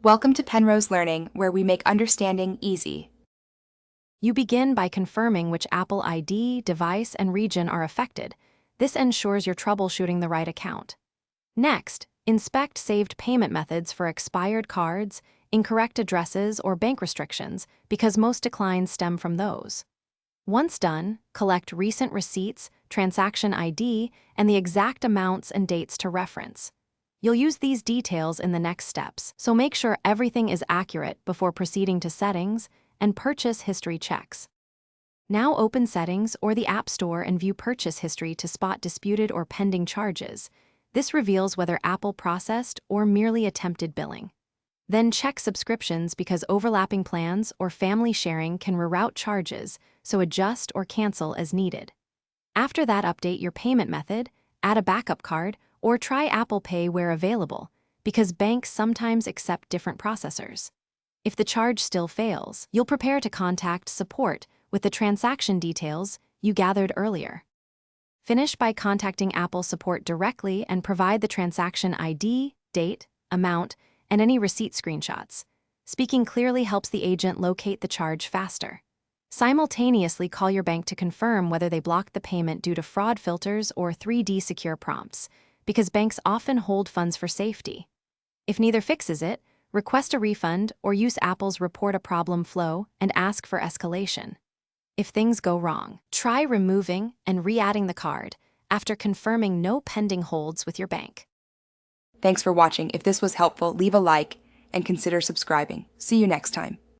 Welcome to Penrose Learning, where we make understanding easy. You begin by confirming which Apple ID, device, and region are affected. This ensures you're troubleshooting the right account. Next, inspect saved payment methods for expired cards, incorrect addresses, or bank restrictions, because most declines stem from those. Once done, collect recent receipts, transaction ID, and the exact amounts and dates to reference. You'll use these details in the next steps, so make sure everything is accurate before proceeding to Settings and Purchase History checks. Now open Settings or the App Store and view Purchase History to spot disputed or pending charges. This reveals whether Apple processed or merely attempted billing. Then check Subscriptions because overlapping plans or family sharing can reroute charges, so adjust or cancel as needed. After that, update your payment method, add a backup card, or try Apple Pay where available, because banks sometimes accept different processors. If the charge still fails, you'll prepare to contact support with the transaction details you gathered earlier. Finish by contacting Apple support directly and provide the transaction ID, date, amount, and any receipt screenshots. Speaking clearly helps the agent locate the charge faster. Simultaneously, call your bank to confirm whether they blocked the payment due to fraud filters or 3D secure prompts, because banks often hold funds for safety. If neither fixes it, request a refund or use Apple's Report a Problem flow and ask for escalation. If things go wrong, try removing and re-adding the card after confirming no pending holds with your bank. Thanks for watching. If this was helpful, leave a like and consider subscribing. See you next time.